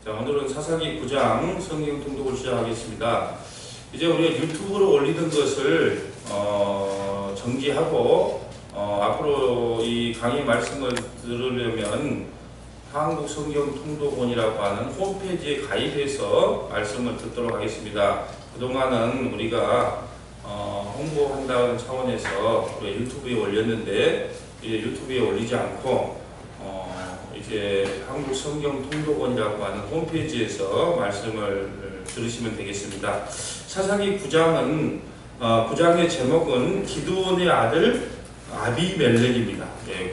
자, 오늘은 사사기 9장 성경 통독을 시작하겠습니다. 이제 우리가 유튜브로 올리던 것을 정지하고 앞으로 이 강의 말씀을 들으려면 한국 성경 통독원이라고 하는 홈페이지에 가입해서 말씀을 듣도록 하겠습니다. 그동안은 우리가 홍보한다는 차원에서 우리가 유튜브에 올렸는데 이제 유튜브에 올리지 않고 이제 한국 성경 통독원이라고 하는 홈페이지에서 말씀을 들으시면 되겠습니다. 사사기 9장은 9장의 제목은 기드온의 아들 아비멜렉입니다.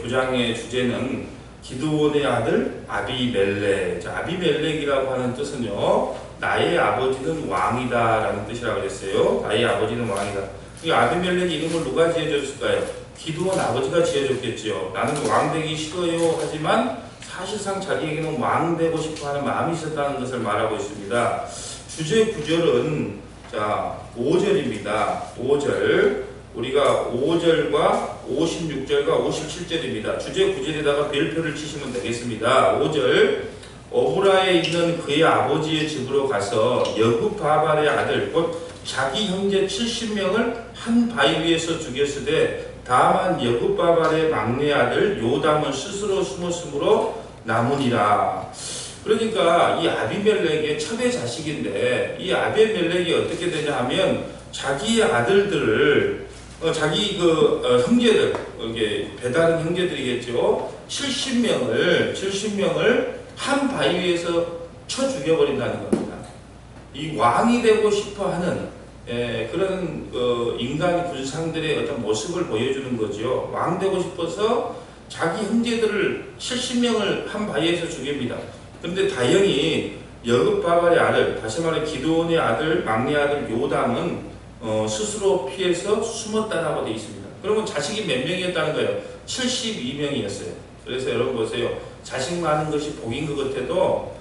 9장의 주제는 기드온의 아들 아비멜렉. 자, 아비멜렉이라고 하는 뜻은요, 나의 아버지는 왕이다 라는 뜻이라고 그랬어요. 나의 아버지는 왕이다. 이 아비멜렉 이름을 누가 지어줬을까요? 기드온 아버지가 지어줬겠죠. 나는 왕 되기 싫어요 하지만 사실상 자기에게는 왕 되고 싶어 하는 마음이 있었다는 것을 말하고 있습니다. 주제 구절은 자 5절입니다. 5절 우리가 5절과 56절과 57절입니다. 주제 구절에다가 별표를 치시면 되겠습니다. 5절 오브라에 있는 그의 아버지의 집으로 가서 여굽바발의 아들 곧 자기 형제 70명을 한 바위 위에서 죽였으되 다만 여굽바발의 막내 아들 요담은 스스로 숨었으므로 남으니라. 그러니까 이 아비멜렉의 첩의 자식인데 이 아비멜렉이 어떻게 되냐 하면 자기의 아들들을 자기 형제들 이게 배다른 형제들이겠죠. 70명을 한 바위 위에서 쳐 죽여버린다는 겁니다. 이 왕이 되고 싶어하는 그런 인간 군상들의 어떤 모습을 보여주는 거죠. 왕 되고 싶어서 자기 형제들을 70명을 한 바위에서 죽입니다. 그런데 다행히 여굽바발의 아들, 다시 말해 기드온의 아들, 막내 아들 요담은 스스로 피해서 숨었다라고 되어 있습니다. 그러면 자식이 몇 명이었다는 거예요? 72명이었어요. 그래서 여러분 보세요. 자식 많은 것이 복인 것 같아도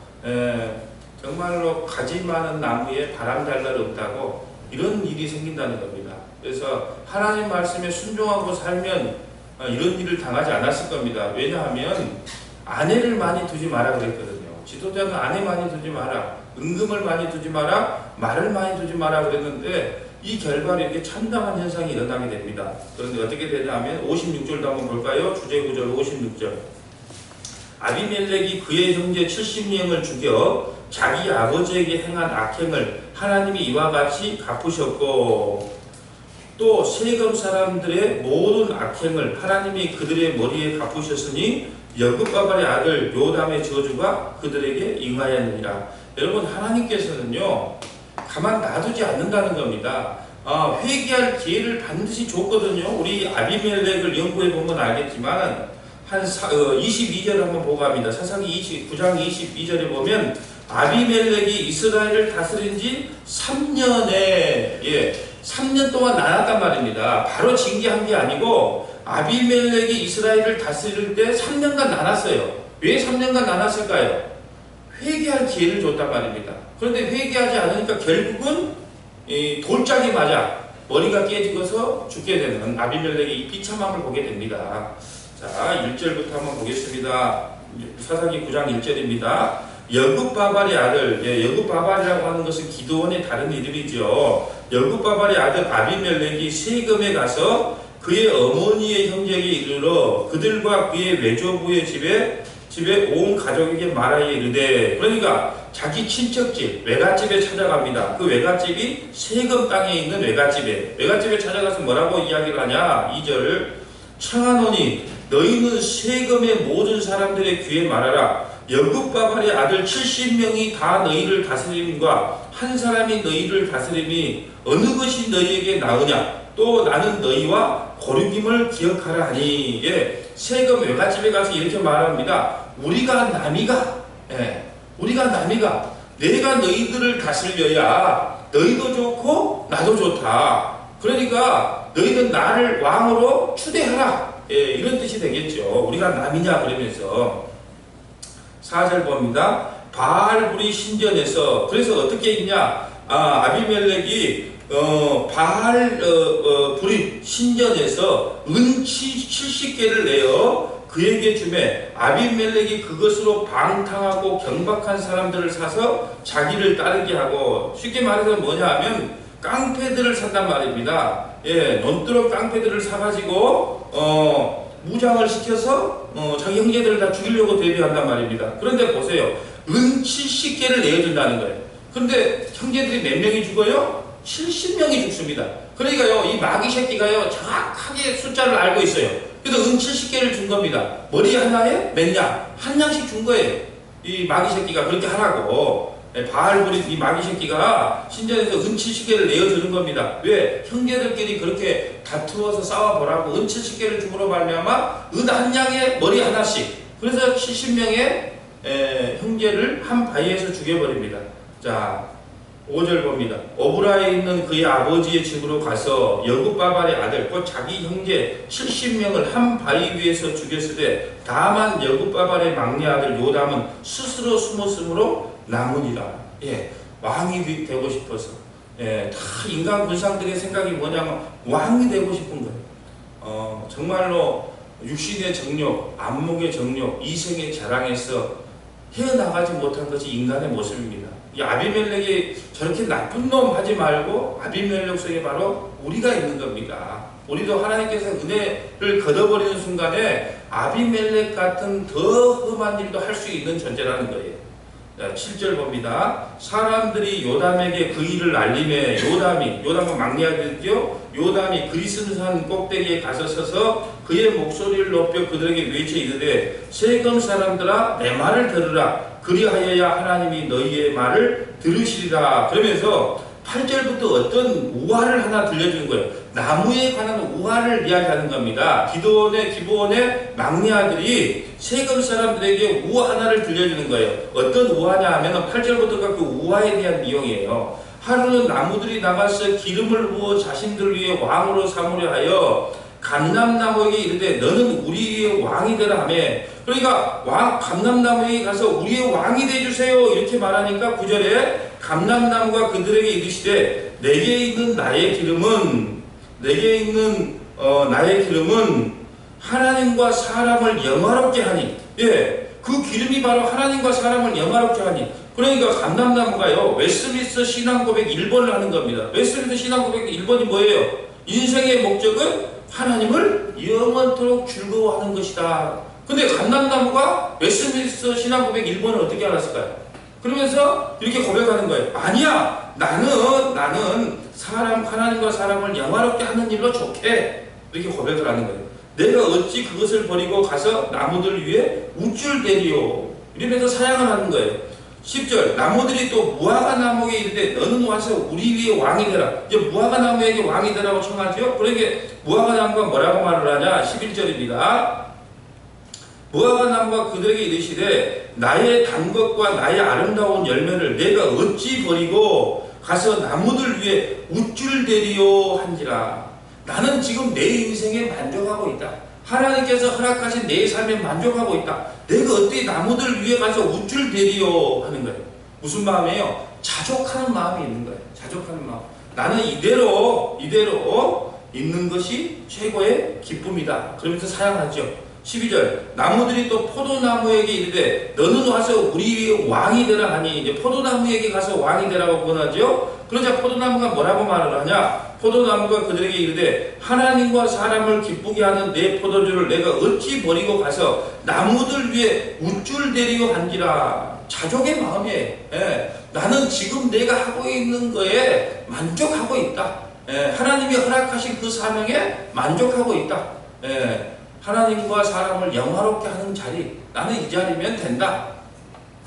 정말로 가지 많은 나무에 바람 달 날 없다고 이런 일이 생긴다는 겁니다. 그래서 하나님 말씀에 순종하고 살면 이런 일을 당하지 않았을 겁니다. 왜냐하면 아내를 많이 두지 마라 그랬거든요. 지도자는 아내 많이 두지 마라, 은금을 많이 두지 마라, 말을 많이 두지 마라 그랬는데 이 결과로 이렇게 참담한 현상이 일어나게 됩니다. 그런데 어떻게 되냐면 56절도 한번 볼까요? 주제 구절 56절 아비멜렉이 그의 형제 70명을 죽여 자기 아버지에게 행한 악행을 하나님이 이와 같이 갚으셨고 또 세금 사람들의 모든 악행을 하나님이 그들의 머리에 갚으셨으니 여굽바발의 아들 요담의 저주가 그들에게 임하였느니라. 여러분 하나님께서는요 가만 놔두지 않는다는 겁니다. 회개할 기회를 반드시 줬거든요. 우리 아비멜렉을 연구해 보면 알겠지만 한 22절 한번 보고 합니다. 사사기 9장 22절에 보면 아비멜렉이 이스라엘을 다스린 지 3년 동안 나눴단 말입니다. 바로 징계한 게 아니고 아비멜렉이 이스라엘을 다스릴 때 3년간 나눴어요. 왜 3년간 나눴을까요? 회개할 기회를 줬단 말입니다. 그런데 회개하지 않으니까 결국은 돌짝이 맞아 머리가 깨지고서 죽게 되는 아비멜렉의 이 비참함을 보게 됩니다. 자, 1절부터 한번 보겠습니다. 사사기 9장 1절입니다. 여굽바발의 아들, 여굽바발이라고 하는 것은 기드온의 다른 이름이죠. 여굽바발의 아들 아비멜렉이 세금에 가서 그의 어머니의 형제에게 이르러 그들과 그의 외조부의 집에 온 가족에게 말하여 이르되, 그러니까 자기 친척집 외갓집에 찾아갑니다. 그 외갓집이 세금 땅에 있는 외갓집에 찾아가서 뭐라고 이야기를 하냐. 2절 청하노니 너희는 세금의 모든 사람들의 귀에 말하라. 여굽바발의 아들 70명이 다 너희를 다스림과 한 사람이 너희를 다스림이 어느 것이 너희에게 나으냐. 또 나는 너희와 고르김을 기억하라 하니. 세금 외갓집에 가서 이렇게 말합니다. 우리가 남이가 내가 너희들을 다스려야 너희도 좋고 나도 좋다. 그러니까 너희는 나를 왕으로 추대하라. 이런 뜻이 되겠죠. 우리가 남이냐 그러면서 4절 봅니다. 바알불이 신전에서, 그래서 어떻게 있냐, 아비멜렉이 바알불이 신전에서 은치 70개를 내어 그에게 주매 아비멜렉이 그것으로 방탕하고 경박한 사람들을 사서 자기를 따르게 하고, 쉽게 말해서 뭐냐 하면 깡패들을 산단 말입니다. 예, 논두렁 깡패들을 사가지고 무장을 시켜서 자기 형제들을 다 죽이려고 대비한단 말입니다. 그런데 보세요. 은 70개를 내어준다는 거예요. 그런데 형제들이 몇 명이 죽어요? 70명이 죽습니다. 그러니까요, 이 마귀 새끼가요, 정확하게 숫자를 알고 있어요. 그래서 은 70개를 준 겁니다. 머리 하나에 몇 양? 한 양씩 준 거예요. 이 마귀 새끼가 그렇게 하라고. 바알 부린 이 마귀 새끼가 신전에서 은 70개를 내어주는 겁니다. 왜? 형제들끼리 그렇게 다투어서 싸워보라고 은 70개를 줌으로 말미암아 은 한 양에 머리 하나씩. 그래서 70명의 형제를 한 바위에서 죽여버립니다. 자, 5절 봅니다. 오브라에 있는 그의 아버지의 집으로 가서 여굽바발의 아들 곧 자기 형제 70명을 한 바위 위에서 죽였으되 다만 여굽바발의 막내 아들 요담은 스스로 숨었으므로 남으니라. 예, 왕이 되고 싶어서. 예, 다 인간 군상들의 생각이 뭐냐면 왕이 되고 싶은 거예요. 정말로 육신의 정욕, 안목의 정욕, 이생의 자랑에서 헤어나가지 못한 것이 인간의 모습입니다. 이 아비멜렉이 저렇게 나쁜 놈 하지 말고 아비멜렉 속에 바로 우리가 있는 겁니다. 우리도 하나님께서 은혜를 걷어버리는 순간에 아비멜렉 같은 더 험한 일도 할 수 있는 존재라는 거예요. 7절 봅니다. 사람들이 요담에게 그 일을 알림해 요담은 막내 아들이죠. 요담이 그리스산 꼭대기에 가서 서서 그의 목소리를 높여 그들에게 외쳐 이르되 세금 사람들아 내 말을 들으라. 그리하여야 하나님이 너희의 말을 들으시리라. 그러면서 8절부터 어떤 우화를 하나 들려주는 거예요. 나무에 관한 우화를 이야기하는 겁니다. 기브온의 막내 아들이 세금 사람들에게 우화 하나를 들려주는 거예요. 어떤 우화냐 하면 8절부터가 그 우화에 대한 내용이에요. 하루는 나무들이 나가서 기름을 부어 자신들 위해 왕으로 삼으려 하여 감람나무에게 이르되 너는 우리 위에 왕이 되라 하며, 그러니까 감람나무에게 가서 우리의 왕이 되주세요 이렇게 말하니까 9절에 감람나무가 그들에게 이르시되 내게 있는 나의 기름은 하나님과 사람을 영화롭게 하니, 예, 그 기름이 바로 하나님과 사람을 영화롭게 하니. 그러니까 감람나무가요 웨스트민스터 신앙고백 1번을 하는 겁니다. 웨스트민스터 신앙고백 1번이 뭐예요? 인생의 목적은 하나님을 영원토록 즐거워하는 것이다. 근데 감람나무가 웨스트민스터 신앙고백 1번을 어떻게 알았을까요? 그러면서 이렇게 고백하는 거예요. 아니야, 나는 하나님과 사람을 영화롭게 하는 일로 좋게, 이렇게 고백을 하는 거예요. 내가 어찌 그것을 버리고 가서 나무들 위에 우쭐대리요, 이러면서 사양을 하는 거예요. 10절 나무들이 또 무화과 나무에 이르되 너는 와서 우리 위에 왕이 되라. 이제 무화과 나무에게 왕이 되라고 청하죠. 그러니까 무화과 나무가 뭐라고 말을 하냐. 11절입니다. 무화과 나무가 그들에게 이르시되 나의 단 것과 나의 아름다운 열매를 내가 어찌 버리고 가서 나무들 위에 우쭐대리요 한지라. 나는 지금 내 인생에 만족하고 있다. 하나님께서 허락하신 내 삶에 만족하고 있다. 내가 어떻게 나무들 위에 가서 우쭐대리요 하는 거예요. 무슨 마음이에요? 자족하는 마음이 있는 거예요. 자족하는 마음. 나는 이대로 있는 것이 최고의 기쁨이다. 그러면서 사양하죠. 12절 나무들이 또 포도나무에게 이르되 너는 와서 우리 위에 왕이 되라 하니, 이제 포도나무에게 가서 왕이 되라고 권하죠. 그러자 포도나무가 뭐라고 말을 하냐. 포도나무가 그들에게 이르되 하나님과 사람을 기쁘게 하는 내 포도주를 내가 어찌 버리고 가서 나무들 위에 우쭐대리요 한지라. 자족의 마음이에요. 예, 나는 지금 내가 하고 있는 거에 만족하고 있다. 예, 하나님이 허락하신 그 사명에 만족하고 있다. 예, 하나님과 사람을 영화롭게 하는 자리, 나는 이 자리면 된다.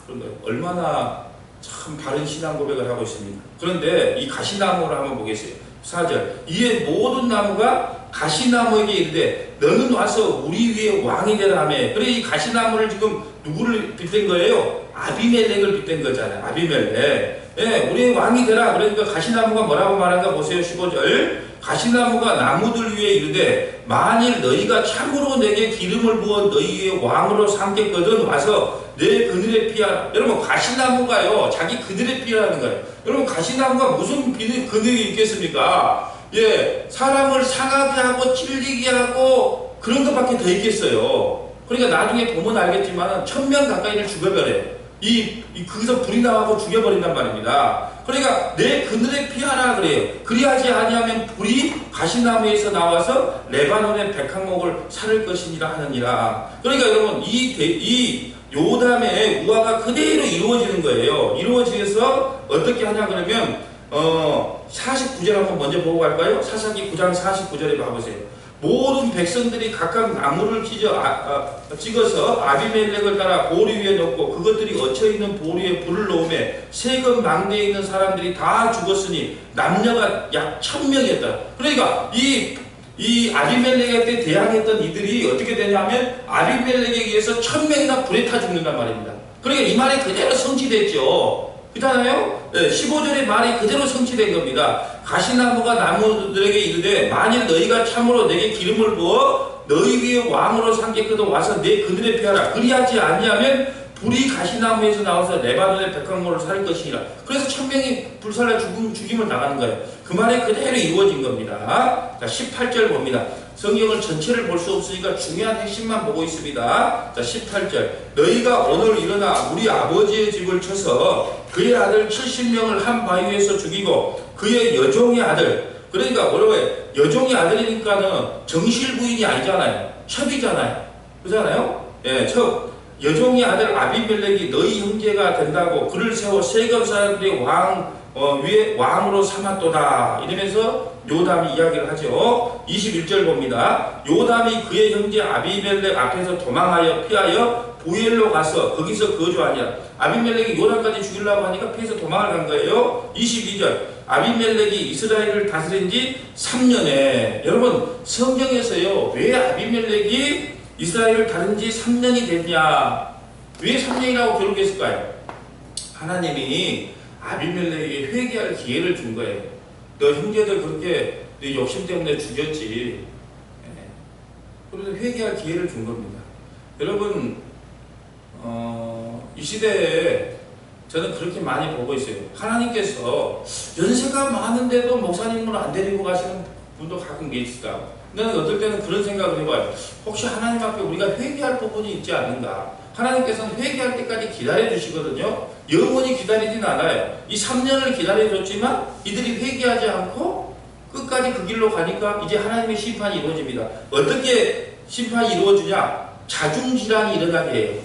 그런 거예요. 얼마나 참 바른 신앙 고백을 하고 있습니다. 그런데 이 가시나무를 한번 보겠어요. 4절 이에 모든 나무가 가시나무에게 이르되 너는 와서 우리 위에 왕이 되라 하며. 그래, 이 가시나무를 지금 누구를 빗댄 거예요? 아비멜렉을 빗댄 거잖아요. 아비멜렉. 예, 우리의 왕이 되라. 그러니까 가시나무가 뭐라고 말한가 보세요. 15절 가시나무가 나무들 위에 이르되 만일 너희가 참으로 내게 기름을 부어 너희의 왕으로 삼겠거든 와서 내 그늘에 피하라. 여러분, 가시나무가요 자기 그늘에 피하라는 거예요. 여러분, 가시나무가 무슨 그늘이 있겠습니까? 예, 사람을 상하게 하고 찔리게 하고 그런 것밖에 더 있겠어요. 그러니까 나중에 보면 알겠지만 1000명 가까이를 죽여버려요. 거기서 불이 나와서 죽여버린단 말입니다. 그러니까 내 그늘에 피하라 그래요. 그리하지 아니하면 불이 가시나무에서 나와서 레바논의 백향목을 사를 것이니라 하느니라. 그러니까 여러분 이 요담의 우화가 그대로 이루어지는 거예요. 이루어지면서 어떻게 하냐 그러면 49절 한번 먼저 보고 갈까요? 사사기 9장 49절에 봐보세요. 모든 백성들이 각각 나무를 찍어서 아비멜렉을 따라 보리 위에 놓고 그것들이 얹혀있는 보리 위에 불을 놓으며 세금 망대에 있는 사람들이 다 죽었으니 남녀가 약 1000명이었다. 그러니까 이 아비멜렉에 대항했던 이들이 어떻게 되냐면 아비멜렉에 의해서 1000명이나 불에 타 죽는단 말입니다. 그러니까 이 말이 그대로 성취됐죠. 그렇잖아요? 네, 15절의 말이 그대로 성취된 겁니다. 가시나무가 나무들에게 이르되 만일 너희가 참으로 내게 기름을 부어 너희 위에 왕으로 삼겠거든 와서 내 그늘에 피하라. 그리하지 아니하면 불이 가시나무에서 나와서 레바논의 백향목을 살 것이니라. 그래서 1000명이 불살라 죽임을 당하는 거예요. 그 말이 그대로 이루어진 겁니다. 자, 18절 봅니다. 성경을 전체를 볼 수 없으니까 중요한 핵심만 보고 있습니다. 자, 18절. 너희가 오늘 일어나 우리 아버지의 집을 쳐서 그의 아들 70명을 한 바위에서 죽이고 그의 여종의 아들, 그러니까 뭐라고요? 여종의 아들이니까는 정실 부인이 아니잖아요. 첩이잖아요. 그렇잖아요? 예, 첩. 여종의 아들 아비멜렉이 너희 형제가 된다고 그를 세워 세겜 사람들이 위에 왕으로 삼았도다. 이러면서 요담이 이야기를 하죠. 21절 봅니다. 요담이 그의 형제 아비멜렉 앞에서 도망하여 피하여 보엘로 가서 거기서 거주하니라. 아비멜렉이 요담까지 죽이려고 하니까 피해서 도망을 간 거예요. 22절. 아비멜렉이 이스라엘을 다스린 지 3년에 여러분 성경에서요 왜 아비멜렉이 이스라엘을 다른 지 3년이 됐냐? 왜 3년이라고 기록했을까요? 하나님이 아비멜렉에게 회개할 기회를 준 거예요. 너 형제들 그렇게 너 욕심 때문에 죽였지. 그래서 회개할 기회를 준 겁니다. 여러분 이 시대에 저는 그렇게 많이 보고 있어요. 하나님께서 연세가 많은데도 목사님을 안 데리고 가시는 분도 가끔 계시다. 나는 어떨 때는 그런 생각을 해봐요. 혹시 하나님 앞에 우리가 회개할 부분이 있지 않는가? 하나님께서는 회개할 때까지 기다려주시거든요. 영원히 기다리진 않아요. 이 3년을 기다려줬지만 이들이 회개하지 않고 끝까지 그 길로 가니까 이제 하나님의 심판이 이루어집니다. 어떻게 심판이 이루어지냐? 자중질환이 일어나게 해요.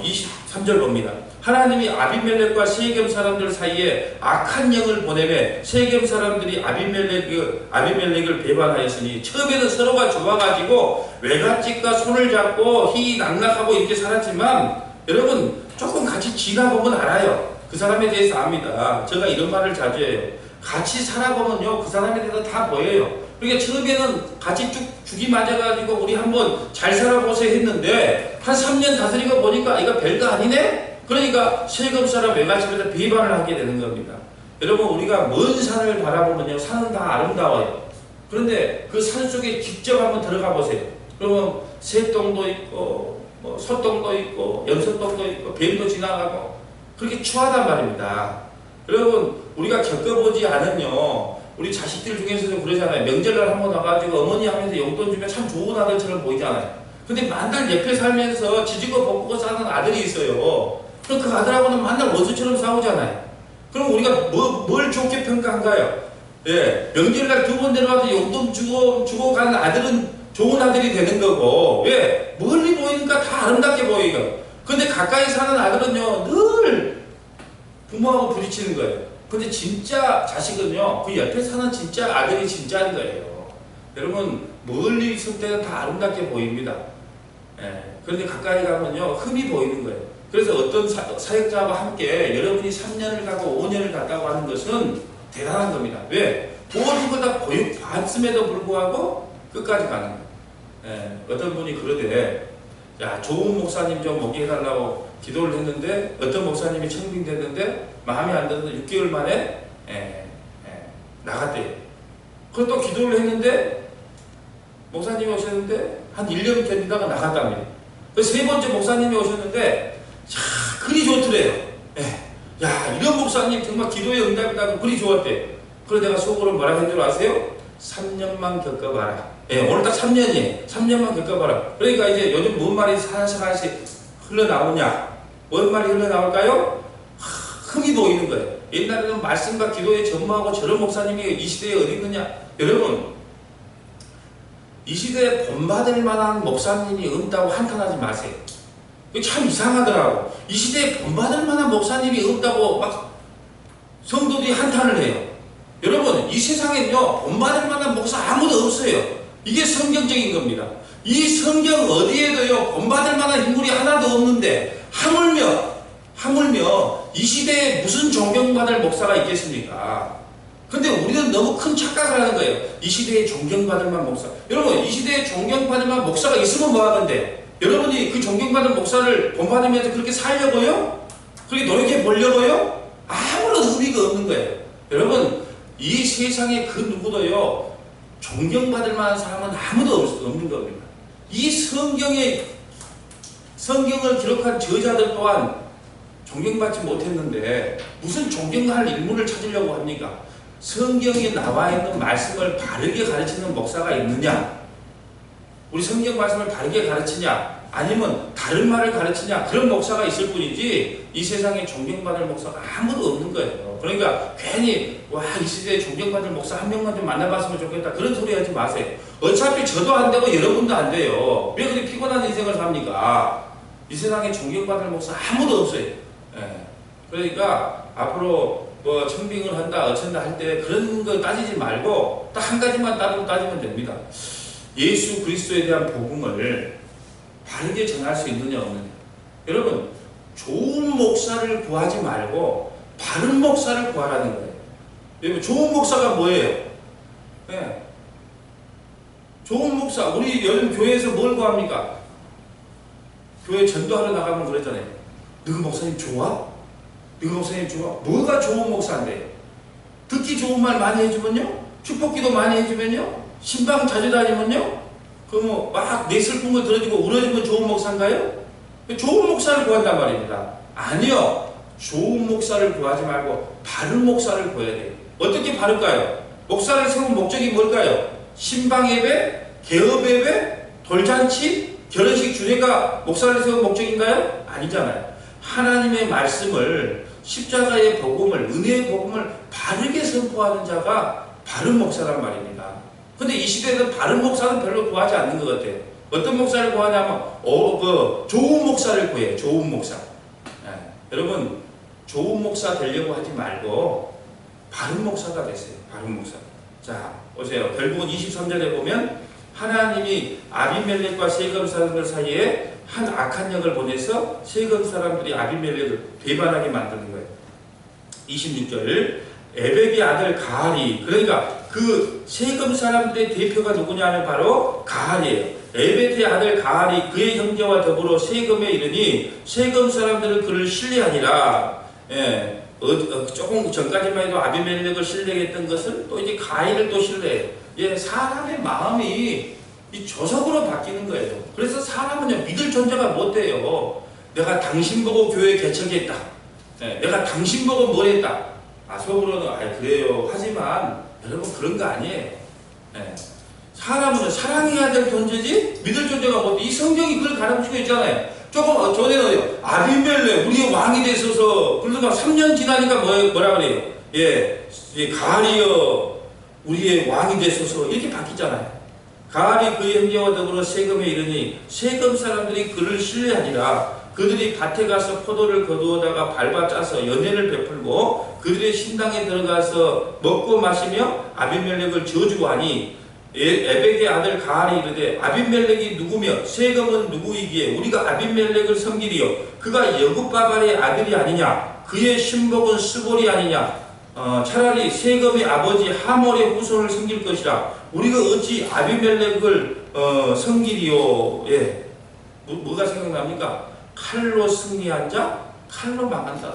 23절 봅니다. 하나님이 아비멜렉과 세겜 사람들 사이에 악한 영을 보내매 세겜 사람들이 아비멜렉을 배반하였으니 처음에는 서로가 좋아가지고 외갓집과 손을 잡고 희낙낙하고 이렇게 살았지만 여러분 조금 같이 지나보면 알아요. 그 사람에 대해서 압니다. 제가 이런 말을 자주 해요. 같이 살아보면요 그 사람에 대해서 다 보여요. 그러니까 처음에는 같이 쭉 죽이 맞아가지고 우리 한번 잘 살아보세요 했는데 한 3년 다스리고 보니까 이거 별거 아니네? 그러니까 세금 사람 외갓집에서 비방을 하게 되는 겁니다. 여러분 우리가 먼 산을 바라보면요 산은 다 아름다워요. 그런데 그 산 속에 직접 한번 들어가 보세요. 그러면 새똥도 있고 소똥도 있고 연소똥도 있고 뱀도 지나가고 그렇게 추하단 말입니다. 여러분 우리가 겪어보지 않은요 우리 자식들 중에서도 그러잖아요. 명절날 한번 와가지고 어머니 하면서 용돈 주면 참 좋은 아들처럼 보이잖아요. 근데 만날 옆에 살면서 지지고 볶고 사는 아들이 있어요. 그럼 그 아들하고는 만날 원수처럼 싸우잖아요. 그럼 우리가 뭘 좋게 평가한가요? 예, 명절날 2번 내려와서 용돈 주고 가는 아들은 좋은 아들이 되는 거고, 왜? 멀리 보이니까 다 아름답게 보여요. 근데 가까이 사는 아들은요, 늘 부모하고 부딪히는 거예요. 근데 진짜 자식은요, 그 옆에 사는 진짜 아들이 진짜인 거예요. 여러분, 멀리 있을 때는 다 아름답게 보입니다. 예, 그런데 가까이 가면요, 흠이 보이는 거예요. 그래서 어떤 사역자와 함께 여러분이 3년을 가고 5년을 갔다고 하는 것은 대단한 겁니다. 왜? 모든 다 봤음에도 불구하고 끝까지 가는 거예요. 예, 어떤 분이 그러대, 야, 좋은 목사님 좀 오게 해달라고 기도를 했는데 어떤 목사님이 청빙됐는데 마음에 안 들어서 6개월 만에 나갔대요. 그또 기도를 했는데 목사님이 오셨는데 한 1년 견디다가 나갔답니다. 그래서 3번째 목사님이 오셨는데 그리 좋더래요. 야, 이런 목사님 정말 기도의 응답이다고 그리 좋았대. 그래서 내가 속으로 뭐라 했는 줄 아세요? 3년만 겪어봐라. 예, 오늘 딱 3년이에요. 3년만 겪어봐라. 그러니까 이제 요즘 뭔 말이 살살살씩 흘러나오냐? 뭔 말이 흘러나올까요? 흠이 보이는 거예요. 옛날에는 말씀과 기도에 전무하고 저런 목사님이 이 시대에 어디 있느냐? 여러분, 이 시대에 본받을 만한 목사님이 없다고 한탄하지 마세요. 이거 참 이상하더라고. 이 시대에 본받을 만한 목사님이 없다고 막 성도들이 한탄을 해요. 여러분, 이 세상에는요, 본받을 만한 목사 아무도 없어요. 이게 성경적인 겁니다. 이 성경 어디에도요, 본받을 만한 인물이 하나도 없는데, 하물며, 이 시대에 무슨 존경받을 목사가 있겠습니까? 근데 우리는 너무 큰 착각을 하는 거예요. 이 시대에 존경받을 만한 목사. 여러분, 이 시대에 존경받을 만한 목사가 있으면 뭐 하는데? 여러분이 그 존경받은 목사를 본받으면서 그렇게 살려고요? 그렇게 노력해 보려고요? 아무런 의미가 없는 거예요. 여러분, 이 세상에 그 누구도요, 존경받을 만한 사람은 아무도 없는 겁니다. 이 성경을 기록한 저자들 또한 존경받지 못했는데 무슨 존경할 인물을 찾으려고 합니까? 성경에 나와 있는 말씀을 바르게 가르치는 목사가 있느냐? 우리 성경 말씀을 바르게 가르치냐? 아니면 다른 말을 가르치냐? 그런 목사가 있을 뿐이지 이 세상에 존경받을 목사가 아무도 없는 거예요. 그러니까 괜히 이 시대에 존경받을 목사 한 명만 좀 만나봤으면 좋겠다, 그런 소리 하지 마세요. 어차피 저도 안 되고 여러분도 안 돼요. 왜 그렇게 피곤한 인생을 삽니까? 이 세상에 존경받을 목사 아무도 없어요. 예. 그러니까 앞으로 뭐 청빙을 한다 어쩐다 할 때 그런 거 따지지 말고 딱 한 가지만 따지면 됩니다. 예수 그리스도에 대한 복음을 바르게 전할 수 있느냐 없느냐. 여러분, 좋은 목사를 구하지 말고 바른 목사를 구하라는 거예요. 여러분, 좋은 목사가 뭐예요? 네. 좋은 목사, 우리 요즘 교회에서 뭘 구합니까? 교회 전도하러 나가면 그랬잖아요. 너그 목사님 좋아? 너그 목사님 좋아? 뭐가 좋은 목사인데? 듣기 좋은 말 많이 해주면요? 축복기도 많이 해주면요? 신방 자주 다니면요? 막 내 슬픈 거 들어주고 울어주면 좋은 목사인가요? 좋은 목사를 구한단 말입니다. 아니요. 좋은 목사를 구하지 말고 바른 목사를 구해야 돼요. 어떻게 바를까요? 목사를 세운 목적이 뭘까요? 신방 예배, 개업 예배, 돌잔치, 결혼식 주례가 목사를 세운 목적인가요? 아니잖아요. 하나님의 말씀을, 십자가의 복음을, 은혜의 복음을 바르게 선포하는 자가 바른 목사란 말입니다. 근데 이 시대에는 바른 목사는 별로 구하지 않는 것 같아요. 어떤 목사를 구하냐면 좋은 목사를 구해요. 좋은 목사. 여러분, 좋은 목사 되려고 하지 말고 바른 목사가 되세요. 바른 목사. 자, 보세요. 결국은 23절에 보면 하나님이 아비멜렉과 세겜 사람들 사이에 한 악한 영을 보내서 세겜 사람들이 아비멜렉을 배반하게 만드는 거예요. 26절, 에벡의 아들 가알이, 그러니까 그 세겜 사람들의 대표가 누구냐면 바로 가알이에요. 에벳의 아들 가알이 그의 형제와 더불어 세겜에 이르니 세겜 사람들은 그를 신뢰하니라. 조금 전까지만 해도 아비멜렉을 신뢰했던 것은 또 이제 가알을 또 신뢰해요. 사람의 마음이 이 조석으로 바뀌는 거예요. 그래서 사람은 믿을 존재가 못 돼요. 내가 당신 보고 교회 개척했다. 내가 당신 보고 뭘 했다. 속으로는 그래요. 하지만 여러분, 그런 거 아니에요. 사람은 사랑해야 될 존재지 믿을 존재가 못 돼. 이 성경이 그걸 가르치고 있잖아요. 조금 전에는 아비멜렉 우리의 왕이 됐어서, 그래서 막 3년 지나니까 뭐라 그래요? 가알이여 우리의 왕이 됐어서, 이렇게 바뀌잖아요. 가알이 그의 형제와 더불어 세겜에 이르니 세겜 사람들이 그를 신뢰하니라. 그들이 밭에 가서 포도를 거두어다가 밟아 짜서 연회를 베풀고 그들의 신당에 들어가서 먹고 마시며 아비멜렉을 저주고 하니 에벡의 아들 가알이 이르되 아비멜렉이 누구며 세겜은 누구이기에 우리가 아비멜렉을 섬기리요? 그가 여굽바발의 아들이 아니냐? 그의 신복은 스볼이 아니냐? 차라리 세겜의 아버지 하몰의 후손을 섬길 것이라. 우리가 어찌 아비멜렉을 섬기리요? 뭐가 생각납니까? 칼로 승리한 자, 칼로 망한다.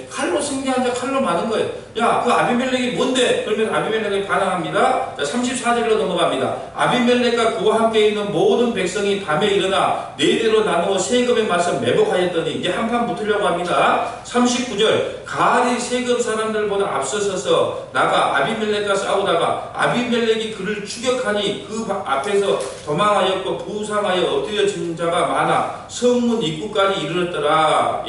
칼로 승리한 자 칼로 마는 거예요. 야, 그 아비멜렉이 뭔데? 그러면 아비멜렉이 반항합니다. 자, 34절로 넘어갑니다. 아비멜렉과 그와 함께 있는 모든 백성이 밤에 일어나 네 대로 나누어 세금에 맞서 매복하였더니 이제 한판 붙으려고 합니다. 39절 가알이 세금 사람들보다 앞서서서 나가 아비멜렉과 싸우다가 아비멜렉이 그를 추격하니 그 앞에서 도망하였고 부상하여 엎드려진 자가 많아 성문 입구까지 이르렀더라.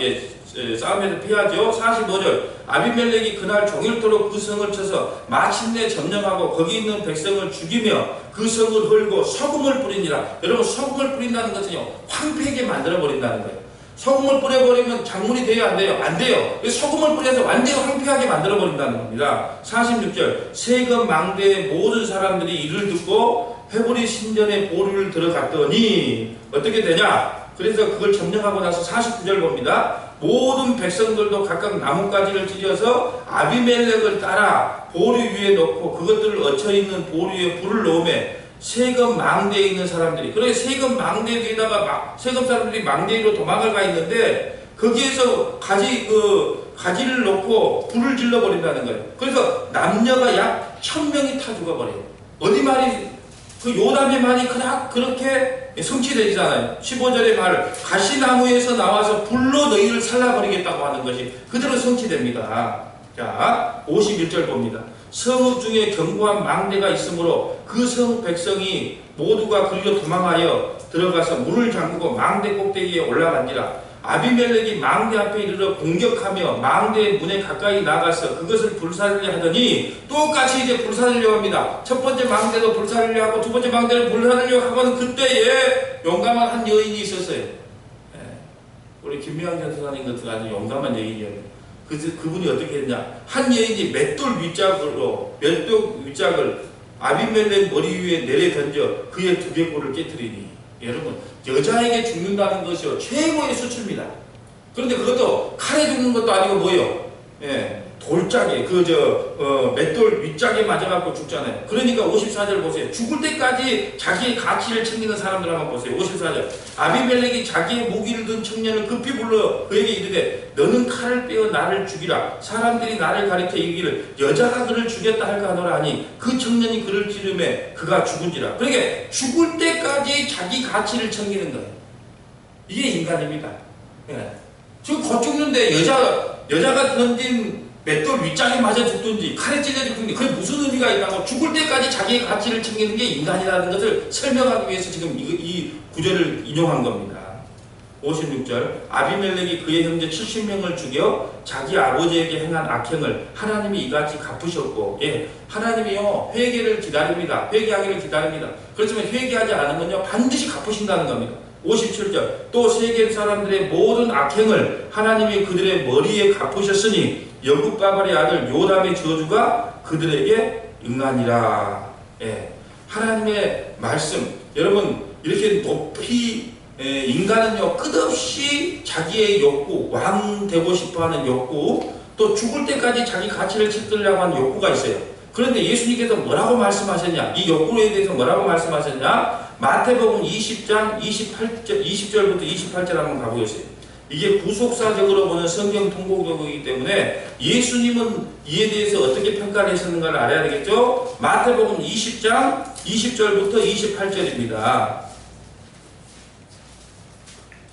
싸움에서 피하죠. 45절 아비멜렉이 그날 종일토록 그 성을 쳐서 마침내 점령하고 거기 있는 백성을 죽이며 그 성을 헐고 소금을 뿌리니라. 여러분, 소금을 뿌린다는 것은요, 황폐하게 만들어 버린다는 거예요. 소금을 뿌려버리면 작물이 돼요, 안 돼요? 안 돼요. 소금을 뿌려서 완전히 황폐하게 만들어 버린다는 겁니다. 46절 세금 망대의 모든 사람들이 이를 듣고 회보리 신전에 보류를 들어갔더니 어떻게 되냐? 그래서 그걸 점령하고 나서 49절 봅니다. 모든 백성들도 각각 나뭇가지를 찢어서 아비멜렉을 따라 보류 위에 놓고 그것들을 얹혀있는 보류에 불을 놓으매 세금 망대에 있는 사람들이, 그래 세금 망대 위에다가 세금 사람들이 망대 위로 도망을 가 있는데 거기에서 가지를 놓고 불을 질러 버린다는 거예요. 그래서 남녀가 약 1000명이 타 죽어버려요. 어디 말이 그 요담의 말이 그냥 그렇게 성취되지않아요. 15절의 말 가시나무에서 나와서 불로 너희를 살라버리겠다고 하는 것이 그대로 성취됩니다. 자, 51절 봅니다. 성읍 중에 견고한 망대가 있으므로 그 성 백성이 모두가 그리로 도망하여 들어가서 문을 잠그고 망대 꼭대기에 올라간지라. 아비멜렉이 망대 앞에 이르러 공격하며 망대의 문에 가까이 나가서 그것을 불사르려 하더니 똑같이 이제 불사르려 합니다. 첫 번째 망대도 불사르려 하고 두 번째 망대를 불사르려 하고는 그때에 용감한 한 여인이 있었어요. 우리 김미양 전사님 같은 아주 용감한 여인이었어요. 그분이 어떻게 했냐? 한 여인이 맷돌 윗짝을 아비멜렉 머리 위에 내려 던져 그의 두개골을 깨뜨리니. 여러분, 여자에게 죽는다는 것이 최고의 수치입니다. 그런데 그것도 칼에 죽는 것도 아니고 뭐예요? 돌짝에 맷돌 윗짝에 맞아갖고 죽잖아요. 그러니까 54절 보세요. 죽을 때까지 자기의 가치를 챙기는 사람들 한번 보세요. 54절 아비멜렉이 자기의 무기를 든 청년을 급히 불러 그에게 이르되 너는 칼을 빼어 나를 죽이라. 사람들이 나를 가리켜 이르기를 여자가 그를 죽였다 할까 하노라 하니 그 청년이 그를 찌르매 그가 죽은지라. 그러니까 죽을 때까지 자기 가치를 챙기는 거예요. 이게 인간입니다. 지금 곧 죽는데 여자가 던진 맷돌 윗짝에 맞아 죽든지 칼에 찔려 죽든지 그게 무슨 의미가 있다고 죽을 때까지 자기의 가치를 챙기는 게 인간이라는 것을 설명하기 위해서 지금 이 구절을 인용한 겁니다. 56절 아비멜렉이 그의 형제 70명을 죽여 자기 아버지에게 행한 악행을 하나님이 이같이 갚으셨고, 하나님이요 회개를 기다립니다. 회개하기를 기다립니다. 그렇지만 회개하지 않으면요 반드시 갚으신다는 겁니다. 57절 또 세겜 사람들의 모든 악행을 하나님이 그들의 머리에 갚으셨으니 여굽바발의 아들 요담의 저주가 그들에게 응하니라. 하나님의 말씀, 여러분 이렇게 높이 인간은요 끝없이 자기의 욕구, 왕 되고 싶어하는 욕구, 또 죽을 때까지 자기 가치를 찾으려고 하는 욕구가 있어요. 그런데 예수님께서 뭐라고 말씀하셨냐? 이 욕구에 대해서 뭐라고 말씀하셨냐? 마태복음 20장 20절부터 28절 한번 가보겠어요. 이게 구속사적으로 보는 성경 통곡적이기 때문에 예수님은 이에 대해서 어떻게 평가를 했었는가를 알아야 되겠죠? 마태복음 20장 20절부터 28절입니다.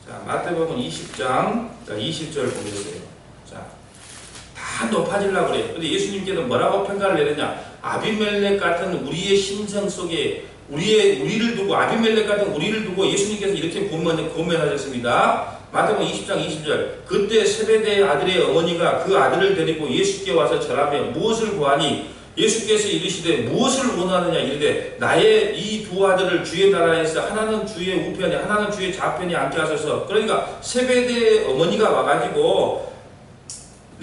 자, 마태복음 20장 20절 보겠어요. 자, 다 높아지려고 그래요. 근데 예수님께서 뭐라고 평가를 내느냐? 아비멜렉 같은 우리의 심성 속에 우리를 두고, 아비멜렉 같은 우리를 두고 예수님께서 이렇게 고면하셨습니다. 마태복음 20장 20절 그때 세베대의 아들의 어머니가 그 아들을 데리고 예수께 와서 절하며 무엇을 구하니 예수께서 이르시되 무엇을 원하느냐 이르되 나의 이 두 아들을 주의 나라에서 하나는 주의 우편에 하나는 주의 좌편에 앉게 하소서. 그러니까 세베대의 어머니가 와가지고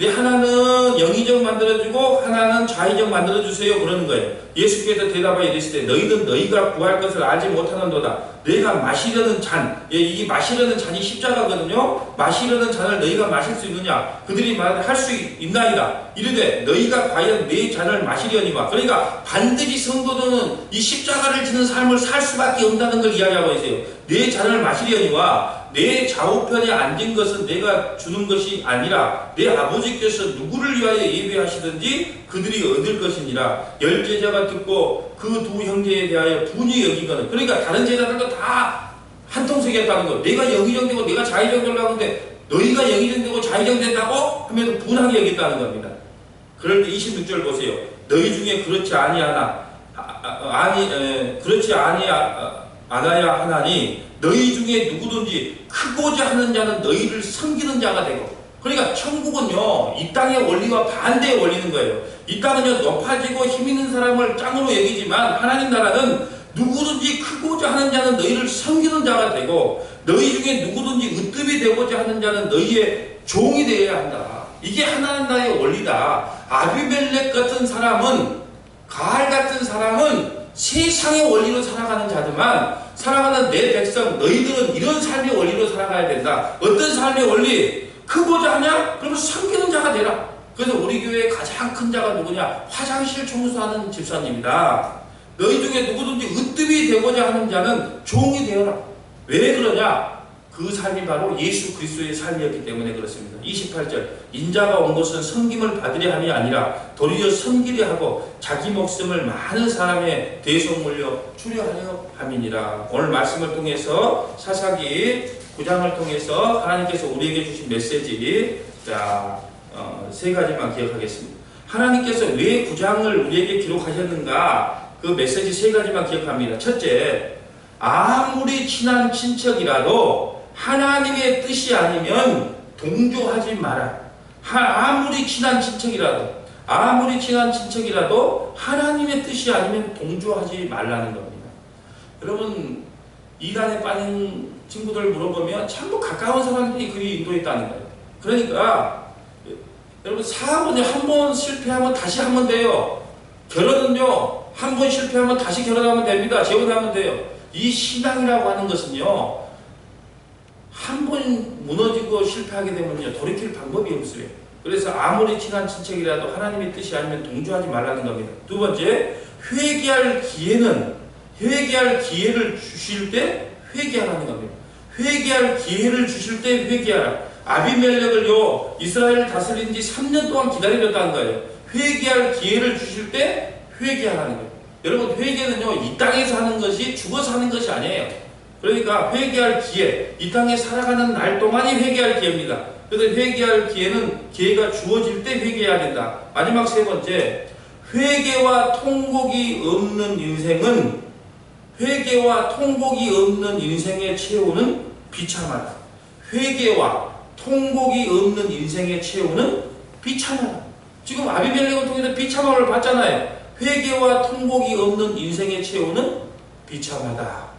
하나는 영의정 만들어주고 하나는 좌의정 만들어주세요 그러는 거예요. 예수께서 대답하여 이르시되 너희는 너희가 구할 것을 알지 못하는도다. 너희가 마시려는 잔, 이 마시려는 잔이 십자가거든요. 마시려는 잔을 너희가 마실 수 있느냐? 그들이 말하되 할 수 있나이다. 이르되 너희가 과연 내 잔을 마시려니와. 그러니까 반드시 성도들은 이 십자가를 지는 삶을 살 수밖에 없다는 걸 이야기하고 있어요. 내 잔을 마시려니와 내 좌우편에 앉은 것은 내가 주는 것이 아니라 내 아버지께서 누구를 위하여 예배하시든지 그들이 얻을 것이니라. 10제자가 듣고 그 두 형제에 대하여 분이 여기거든. 그러니까 다른 제자들도 다 한통속이었다는 거. 내가 영의정되고 내가 자의정되려고 하는데 너희가 영의정되고 자의정된다고 하면 분하게 여겼다는 겁니다. 그럴 때 26절 보세요. 너희 중에 그렇지 아니하나 그렇지 않아야 하나니 너희 중에 누구든지 크고자 하는 자는 너희를 섬기는 자가 되고. 그러니까 천국은요 이 땅의 원리와 반대의 원리는 거예요. 이 땅은요 높아지고 힘 있는 사람을 짱으로 여기지만 하나님 나라는 누구든지 크고자 하는 자는 너희를 섬기는 자가 되고 너희 중에 누구든지 으뜸이 되고자 하는 자는 너희의 종이 되어야 한다. 이게 하나님 나라의 원리다. 아비멜렉 같은 사람은 가알 같은 사람은 세상의 원리로 살아가는 자지만 살아가는 내 백성 너희들은 이런 삶의 원리로 살아가야 된다. 어떤 삶의 원리? 크고자 하냐? 그러면 섬기는 자가 되라. 그래서 우리 교회의 가장 큰 자가 누구냐? 화장실 청소하는 집사님이다. 너희 중에 누구든지 으뜸이 되고자 하는 자는 종이 되어라. 왜 그러냐? 그 삶이 바로 예수 그리스도의 삶이었기 때문에 그렇습니다. 28절 인자가 온 것은 섬김을 받으려 함이 아니라 도리어 섬기려 하고 자기 목숨을 많은 사람의 대속물로 추려하려 함이니라. 오늘 말씀을 통해서 사사기 9장을 통해서 하나님께서 우리에게 주신 메시지 세 가지만 기억하겠습니다. 하나님께서 왜 9장을 우리에게 기록하셨는가? 그 메시지 세 가지만 기억합니다. 첫째, 아무리 친한 친척이라도 하나님의 뜻이 아니면 동조하지 마라. 아무리 친한 친척이라도 하나님의 뜻이 아니면 동조하지 말라는 겁니다. 여러분 이단에 빠진 친구들 물어보면 전부 가까운 사람들이 그리 인도했다는 거예요. 그러니까 여러분 사업은요 한 번 실패하면 다시 하면 돼요. 결혼은요 한 번 실패하면 다시 결혼하면 됩니다. 재혼하면 돼요. 이 신앙이라고 하는 것은요 한 번 무너지고 실패하게 되면요 돌이킬 방법이 없어요. 그래서 아무리 친한 친척이라도 하나님의 뜻이 아니면 동조하지 말라는 겁니다. 두 번째, 회개할 기회를 주실 때 회개하라는 겁니다. 회개할 기회를 주실 때 회개하라. 아비멜렉을요 이스라엘을 다스린 지 3년 동안 기다렸다는 거예요. 회개할 기회를 주실 때 회개하라는 거예요. 여러분 회개는요 이 땅에서 하는 것이 죽어서 하는 것이 아니에요. 그러니까 회개할 기회, 이 땅에 살아가는 날 동안이 회개할 기회입니다. 그래서 회개할 기회가 주어질 때 회개해야 된다. 마지막 세 번째, 회개와 통곡이 없는 인생의 최후는 비참하다. 회개와 통곡이 없는 인생의 최후는 비참하다. 지금 아비멜렉을 통해서 비참함을 봤잖아요. 회개와 통곡이 없는 인생의 최후는 비참하다.